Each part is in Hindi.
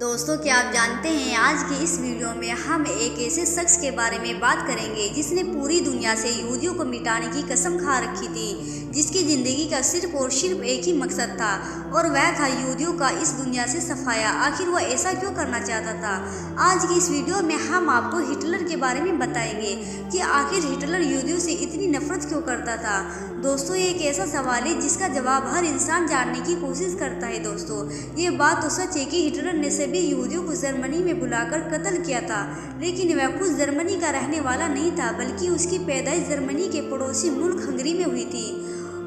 दोस्तों, क्या आप जानते हैं आज की इस वीडियो में हम एक ऐसे शख्स के बारे में बात करेंगे जिसने पूरी दुनिया से यहूदियों को मिटाने की कसम खा रखी थी, जिसकी ज़िंदगी का सिर्फ और सिर्फ एक ही मकसद था और वह था यहूदियों का इस दुनिया से सफाया। आखिर वह ऐसा क्यों करना चाहता था? आज की इस वीडियो में हम आपको हिटलर के बारे में बताएंगे कि आखिर हिटलर यहूदियों से इतनी नफरत क्यों करता था। दोस्तों, ये एक ऐसा सवाल है जिसका जवाब हर इंसान जानने की कोशिश करता है। दोस्तों, ये बात तो सच है कि हिटलर ने सभी यहूदियों को जर्मनी में बुलाकर कत्ल किया था, लेकिन वह खुद जर्मनी का रहने वाला नहीं था, बल्कि उसकी पैदाइश जर्मनी के पड़ोसी मुल्क हंगरी में हुई थी।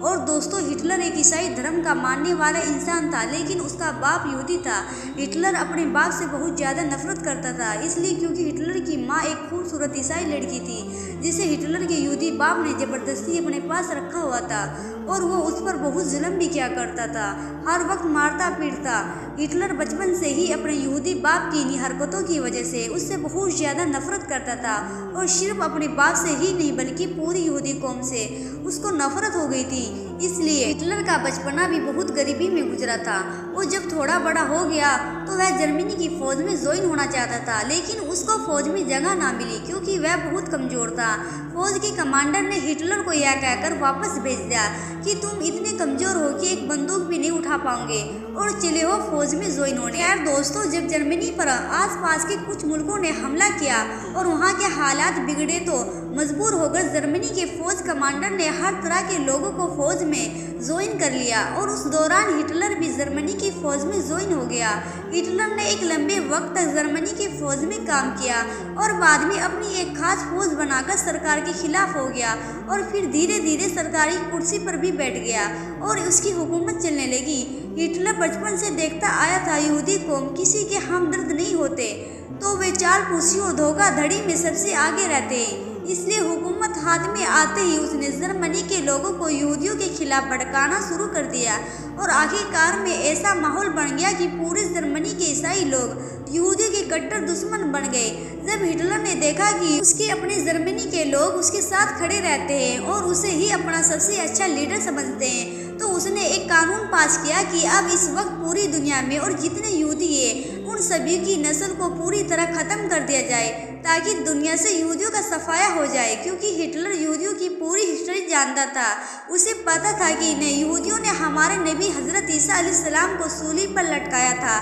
और दोस्तों, हिटलर एक ईसाई धर्म का मानने वाला इंसान था, लेकिन उसका बाप यहूदी था। हिटलर अपने बाप से बहुत ज़्यादा नफरत करता था, इसलिए क्योंकि हिटलर की माँ एक खूबसूरत ईसाई लड़की थी जिसे हिटलर के यहूदी बाप ने ज़बरदस्ती अपने पास रखा हुआ था और वो उस पर बहुत जुल्म भी किया करता था, हर वक्त मारता पीटता। हिटलर बचपन से ही अपने यहूदी बाप की इन्हीं हरकतों की वजह से उससे बहुत ज़्यादा नफरत करता था और सिर्फ अपने बाप से ही नहीं बल्कि पूरी यहूदी कौम से उसको नफरत हो गई थी। इसलिए हिटलर का बचपना भी बहुत गरीबी में गुजरा था। वो जब थोड़ा बड़ा हो गया तो वह जर्मनी की फौज में ज्वाइन होना चाहता था, लेकिन उसको फौज में जगह ना मिली क्योंकि वह बहुत कमज़ोर था। फौज के कमांडर ने हिटलर को यह कहकर वापस भेज दिया कि तुम इतने कमज़ोर हो कि एक बंदूक भी नहीं उठा पाओगे और चले हो फौज में ज्वाइन होने। यार दोस्तों, जब जर्मनी पर आसपास के कुछ मुल्कों ने हमला किया और वहाँ के हालात बिगड़े तो मजबूर होकर जर्मनी के फौज कमांडर ने हर तरह के लोगों को फौज में ज्वाइन कर लिया और उस दौरान हिटलर भी जर्मनी की फौज में ज्वाइन हो गया। हिटलर ने एक लंबे वक्त तक जर्मनी की फौज में काम किया और बाद में अपनी एक खास फौज बनाकर सरकार के खिलाफ हो गया और फिर धीरे धीरे सरकारी कुर्सी पर भी बैठ गया और उसकी हुकूमत चलने लगी। हिटलर बचपन से देखता आया था यहूदी कौम किसी के हमदर्द नहीं होते, तो वे चालपूसियों धोखाधड़ी में सबसे आगे रहते, इसलिए हुकूमत हाथ में आते ही उसने जर्मनी के लोगों को यहूदियों के खिलाफ भड़काना शुरू कर दिया और आखिरकार में ऐसा माहौल बन गया कि पूरे जर्मनी के ईसाई लोग यहूदियों के कट्टर दुश्मन बन गए। जब हिटलर ने देखा कि उसके अपने जर्मनी के लोग उसके साथ खड़े रहते हैं और उसे ही अपना सबसे अच्छा लीडर समझते हैं, तो उसने एक कानून पास किया कि अब इस वक्त पूरी दुनिया में और जितने यहूदी हैं उन सभी की नस्ल को पूरी तरह ख़त्म कर दिया जाए ताकि दुनिया से यहूदियों का सफाया हो जाए। क्योंकि हिटलर यहूदियों की पूरी हिस्ट्री जानता था, उसे पता था कि इन्हें यहूदियों ने हमारे नबी हज़रत ईसा अलैहिस्सलाम को सूली पर लटकाया था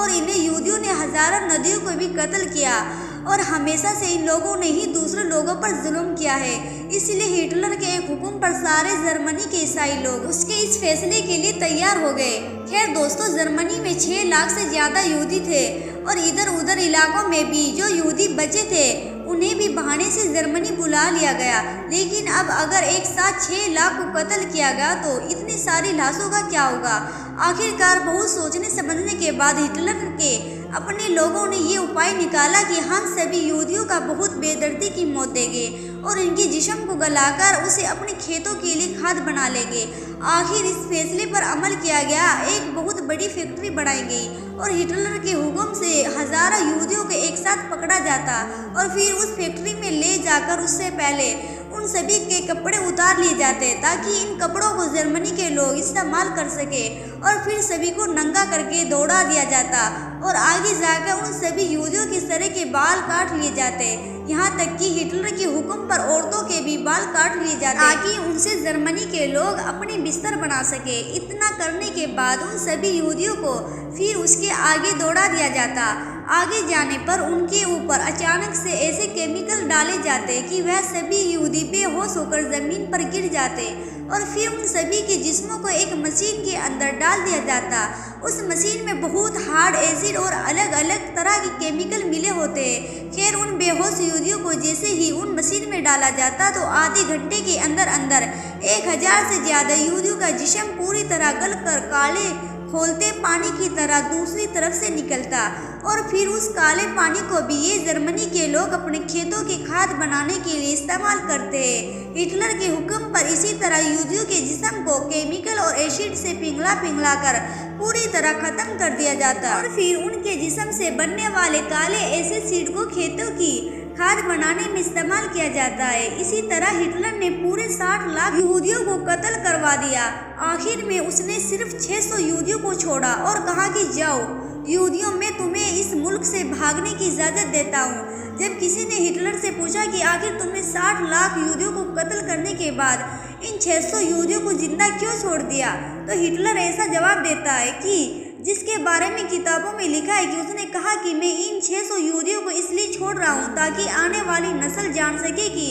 और इन्हें यहूदियों ने हज़ारों नदियों को भी कत्ल किया और हमेशा से इन लोगों ने ही दूसरे लोगों पर जुल्म किया है। इसलिए हिटलर के एक हुक्म पर सारे जर्मनी के ईसाई लोग उसके इस फैसले के लिए तैयार हो गए। खैर दोस्तों, जर्मनी में 6 लाख से ज़्यादा यहूदी थे और इधर उधर इलाकों में भी जो यहूदी बचे थे उन्हें भी बहाने से जर्मनी बुला लिया गया। लेकिन अब अगर एक साथ 6 लाख को कत्ल किया गया तो इतनी सारी लाशों का क्या होगा? आखिरकार बहुत सोचने समझने के बाद हिटलर के अपने लोगों ने ये उपाय निकाला कि हम सभी यहूदियों का बहुत बेदर्दी की मौत देंगे और इनकी जिस्म को गलाकर उसे अपने खेतों के लिए खाद बना लेंगे। आखिर इस फैसले पर अमल किया गया, एक बहुत बड़ी फैक्ट्री बनाई गई और हिटलर के हुक्म से हज़ारों यहूदियों को एक साथ पकड़ा जाता और फिर उस फैक्ट्री में ले जाकर उससे पहले उन सभी के कपड़े उतार लिए जाते ताकि इन कपड़ों को जर्मनी के लोग इस्तेमाल कर सके और फिर सभी को नंगा करके दौड़ा दिया जाता और आगे जाकर उन सभी यहूदियों के सर के बाल काट लिए जाते। यहाँ तक कि हिटलर के हुक्म पर औरतों के भी बाल काट लिए जाते ताकि उनसे जर्मनी के लोग अपने बिस्तर बना सके। इतना करने के बाद उन सभी यहूदियों को फिर उसके आगे दौड़ा दिया जाता। आगे जाने पर उनके ऊपर अचानक से ऐसे केमिकल डाले जाते कि वह सभी यहूदी बेहोश होकर ज़मीन पर गिर जाते और फिर उन सभी के जिस्मों को एक मशीन के अंदर डाल दिया जाता। उस मशीन में बहुत हार्ड एसिड और अलग अलग तरह के केमिकल मिले होते हैं। खैर, उन बेहोश यहूदियों को जैसे ही उन मशीन में डाला जाता तो आधे घंटे के अंदर अंदर 1000 से ज़्यादा यहूदियों का जिस्म पूरी तरह गल कर काले खोलते पानी की तरह दूसरी तरफ से निकलता और फिर उस काले पानी को भी ये जर्मनी के लोग अपने खेतों की खाद बनाने के लिए इस्तेमाल करते हैं। हिटलर के हुक्म पर इसी तरह यहूदियों के जिस्म को केमिकल और एसिड से पिघला कर पूरी तरह खत्म कर दिया जाता और फिर उनके जिस्म से बनने वाले काले एसिड को खेतों की खाद बनाने में इस्तेमाल किया जाता है। इसी तरह हिटलर ने पूरे 60 लाख यहूदियों को कत्ल करवा दिया। आखिर में उसने सिर्फ 600 यहूदियों को छोड़ा और कहा कि जाओ, यहूदियों में तुम्हें मुल्क से भागने की इजाज़त देता हूँ। जब किसी ने हिटलर से पूछा कि आखिर तुमने 60 लाख यहूदियों को कत्ल करने के बाद इन 600 यहूदियों को जिंदा क्यों छोड़ दिया, तो हिटलर ऐसा जवाब देता है कि जिसके बारे में किताबों में लिखा है कि उसने कहा कि मैं इन 600 यहूदियों को इसलिए छोड़ रहा हूँ ताकि आने वाली नस्ल जान सके कि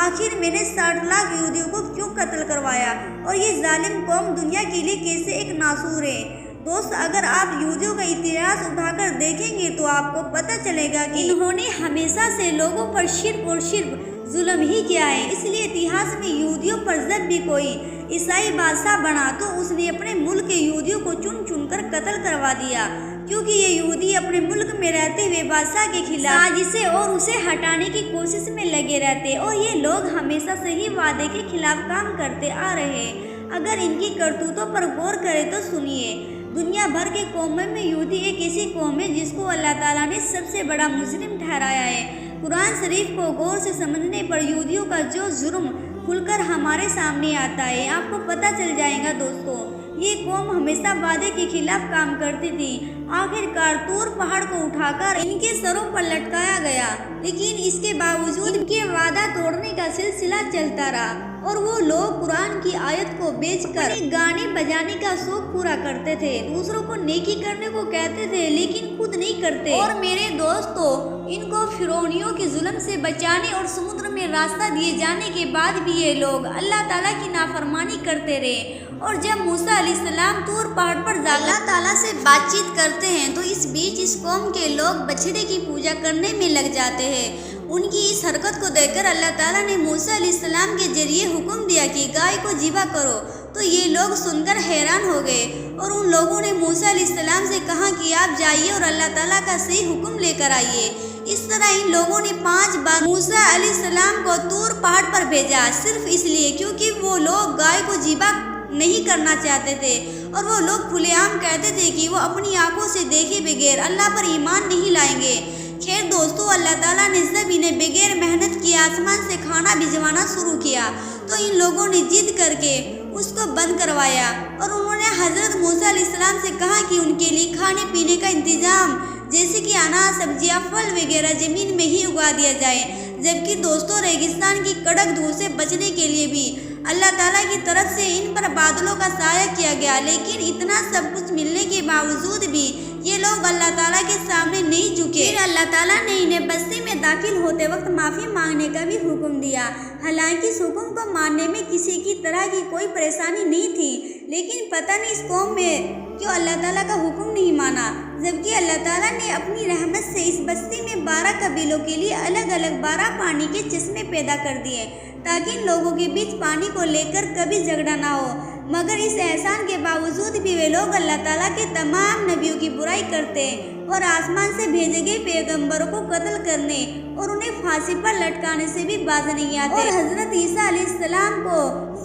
आखिर मैंने 60 लाख यहूदियों को क्यों कत्ल करवाया और ये जालिम कौम दुनिया के लिए कैसे एक नासूर है। दोस्त, अगर आप यहूदियों का इतिहास उठाकर देखेंगे तो आपको पता चलेगा कि इन्होंने हमेशा से लोगों पर शिर्क और शिर्क जुल्म ही किया है। इसलिए इतिहास में यहूदियों पर जब भी कोई ईसाई बादशाह बना तो उसने अपने मुल्क के यहूदियों को चुन चुन कर कत्ल करवा दिया, क्योंकि ये यहूदी अपने मुल्क में रहते हुए बादशाह के खिलाफ साजिशें और उसे हटाने की कोशिश में लगे रहते, और ये लोग हमेशा से ही वादे के खिलाफ काम करते आ रहे हैं। अगर इनकी करतूतों पर गौर करें तो सुनिए, दुनिया भर के कौमों में यहूदी एक ऐसी कौम है जिसको अल्लाह ताला ने सबसे बड़ा मुजरिम ठहराया है। कुरान शरीफ को गौर से समझने पर यहूदियों का जो जुर्म खुलकर हमारे सामने आता है आपको पता चल जाएगा। दोस्तों, ये कौम हमेशा वादे के खिलाफ काम करती थी। आखिरकार तूर पहाड़ को उठाकर इनके सरों पर लटकाया गया, लेकिन इसके बावजूद इनके वादा तोड़ने का सिलसिला चलता रहा और वो लोग कुरान की आयत को बेचकर गाने बजाने का शौक पूरा करते थे, दूसरों को नेकी करने को कहते थे लेकिन खुद नहीं करते। और मेरे दोस्तों, इनको फिरौनियों के जुल्म से बचाने और समुद्र में रास्ता दिए जाने के बाद भी ये लोग अल्लाह ताला की नाफरमानी करते रहे। और जब मूसा अलैहिस्सलाम तूर पहाड़ पर अल्लाह ताला से बातचीत करते हैं तो इस बीच इस कौम के लोग बछड़े की पूजा करने में लग जाते हैं। उनकी इस हरकत को देखकर अल्लाह ताला ने मूसा अलैहिस्सलाम के जरिए हुक्म दिया कि गाय को ज़िबा करो, तो ये लोग सुनकर हैरान हो गए और उन लोगों ने मूसा अलैहिस्सलाम से कहा कि आप जाइए और अल्लाह ताला का सही हुक्म लेकर आइए। इस तरह इन लोगों ने 5 बार मूसा अलैहिस्सलाम को तूर पहाड़ पर भेजा, सिर्फ इसलिए क्योंकि वो लोग गाय को ज़िबा नहीं करना चाहते थे और वो लोग खुलेआम कहते थे कि वो अपनी आंखों से देखे बगैर अल्लाह पर ईमान नहीं लाएंगे। खैर दोस्तों, अल्लाह ताला ने जब इन्हें बगैर मेहनत किए आसमान से खाना भिजवाना शुरू किया तो इन लोगों ने जिद करके उसको बंद करवाया और उन्होंने हज़रत मूसा अलैहिस्सलाम से कहा कि उनके लिए खाने पीने का इंतज़ाम जैसे कि अनाज, सब्जियां, फल वगैरह ज़मीन में ही उगा दिया जाए। जबकि दोस्तों, रेगिस्तान की कड़क धूप से बचने के लिए भी अल्लाह ताला की तरफ से इन पर बादलों का साया किया गया, लेकिन इतना सब कुछ मिलने के बावजूद भी ये लोग अल्लाह ताला के सामने नहीं झुके। फिर अल्लाह ताला ने इन्हें बस्ती में दाखिल होते वक्त माफ़ी मांगने का भी हुक्म दिया। हालांकि इस हुक्म को मानने में किसी की तरह की कोई परेशानी नहीं थी, लेकिन पता नहीं इस कौम में क्यों अल्लाह ताला का हुक्म नहीं माना, जबकि अल्लाह ताला ने अपनी रहमत से इस बस्ती में 12 कबीलों के लिए अलग अलग 12 पानी के चश्मे पैदा कर दिए ताकि इन लोगों के बीच पानी को लेकर कभी झगड़ा ना हो। मगर इस एहसान के बावजूद भी वे लोग अल्लाह ताला के तमाम नबियों की बुराई करते और आसमान से भेजे गए पैगंबरों को कत्ल करने और उन्हें फांसी पर लटकाने से भी बाज नहीं आते। और हजरत ईसा अलैहिस्सलाम को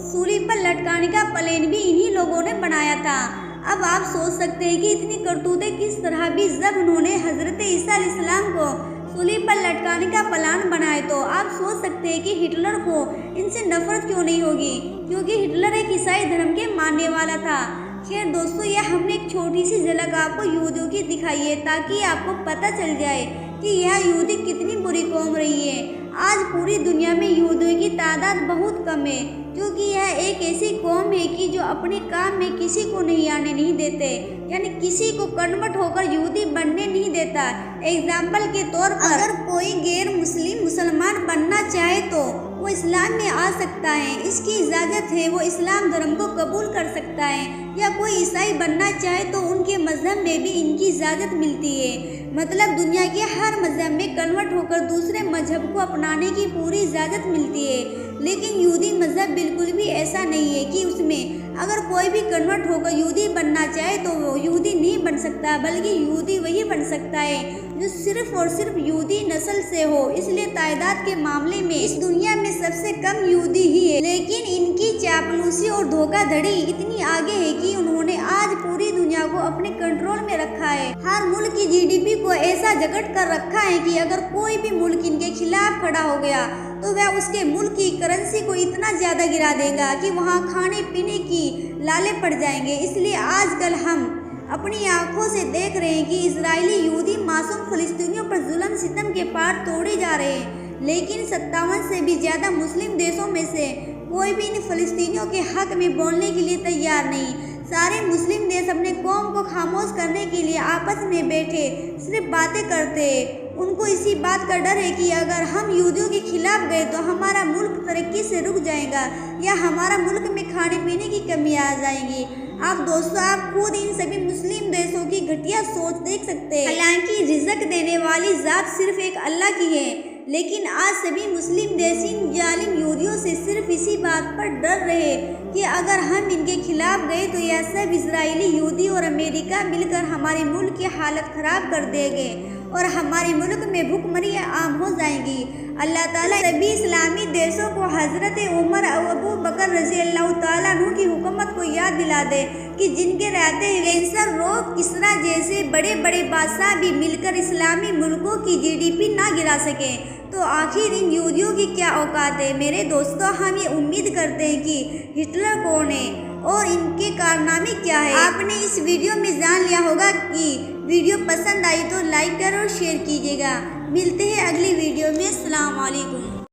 सूली पर लटकाने का प्लान भी इन्हीं लोगों ने बनाया था। अब आप सोच सकते हैं कि इतनी करतूतें किस तरह भी जब उन्होंने हजरत ईसा अलैहिस्सलाम को सूली पर लटकाने का प्लान बनाए तो आप सोच सकते हैं कि हिटलर को इनसे नफरत क्यों नहीं होगी, क्योंकि हिटलर एक ईसाई धर्म के मानने वाला था। खैर दोस्तों, यह हमने एक छोटी सी झलक आपको यहूदियों की दिखाई है ताकि आपको पता चल जाए कि यह यहूदी कितनी बुरी कौम रही है। आज पूरी दुनिया में यहूदियों की तादाद बहुत कम है, क्योंकि यह एक ऐसी कौम है कि जो अपने काम में किसी को नहीं आने नहीं देते, यानी किसी को कन्वर्ट होकर यहूदी बनने नहीं देता। एग्जाम्पल के तौर पर अगर कोई गैर मुस्लिम मुसलमान बनना चाहे तो वो इस्लाम में आ सकता है, इसकी इजाज़त है, वो इस्लाम धर्म को कबूल कर सकता है। या कोई ईसाई बनना चाहे तो उनके मज़हब में भी इनकी इजाज़त मिलती है। मतलब दुनिया के हर मज़हब में कन्वर्ट होकर दूसरे मजहब को अपनाने की पूरी इजाज़त मिलती है। लेकिन यहूदी मज़हब बिल्कुल भी ऐसा नहीं है कि उसमें अगर कोई भी कन्वर्ट होकर यहूदी बनना चाहे तो वो यहूदी नहीं बन सकता, बल्कि यहूदी वही बन सकता है जो सिर्फ और सिर्फ यहूदी नस्ल से हो। इसलिए तादाद के मामले में इस दुनिया में सबसे कम यहूदी ही है, लेकिन इनकी चापलूसी और धोखाधड़ी इतनी आगे है कि उन्होंने आज पूरी दुनिया को अपने कंट्रोल में रखा है। हर मुल्क की जीडीपी को ऐसा जकड़ कर रखा है कि अगर कोई भी मुल्क इनके खिलाफ खड़ा हो गया तो वह उसके मुल्क की करेंसी को इतना ज़्यादा गिरा देगा कि वहाँ खाने पीने की लाले पड़ जाएंगे। इसलिए आजकल हम अपनी आंखों से देख रहे हैं कि इजरायली यहूदी मासूम बार तोड़े जा रहे हैं। लेकिन 57 से भी ज़्यादा मुस्लिम देशों में से कोई भी इन फ़लस्तीनियों के हक़ में बोलने के लिए तैयार नहीं। सारे मुस्लिम देश अपने कौम को खामोश करने के लिए आपस में बैठे सिर्फ बातें करते हैं। उनको इसी बात का डर है कि अगर हम यहूदियों के खिलाफ गए तो हमारा मुल्क तरक्की से रुक जाएगा या हमारा मुल्क में खाने पीने की कमी आ जाएगी। दोस्तों आप खुद इन सभी मुस्लिम देशों की घटिया सोच देख सकते हैं। हालांकि रिज़्क देने वाली ज़ात सिर्फ एक अल्लाह की है, लेकिन आज सभी मुस्लिम देश इन जालिम यहूदियों से सिर्फ इसी बात पर डर रहे कि अगर हम इनके खिलाफ गए तो यह सब इजरायली, यहूदी और अमेरिका मिलकर हमारे मुल्क की हालत ख़राब कर देंगे और हमारे मुल्क में भुखमरी आम हो जाएगी। अल्लाह ताला सभी इस्लामी देशों को हज़रत उमर अबू बकर रज़ी अल्लाह ताला अन्हु की हुकूमत को याद दिला दे कि जिनके रहते कैंसर रोग, किसरा जैसे बड़े बड़े बादशाह भी मिलकर इस्लामी मुल्कों की GDP ना गिरा सके, तो आखिर इन यहूदियों की क्या औकात है। मेरे दोस्तों, हम ये उम्मीद करते हैं कि हिटलर कौन है और इनके कारनामे क्या है। आपने इस वीडियो में जान लिया होगा कि वीडियो पसंद आई तो लाइक कर और शेयर कीजिएगा। मिलते हैं अगली वीडियो में। अस्सलाम वालेकुम।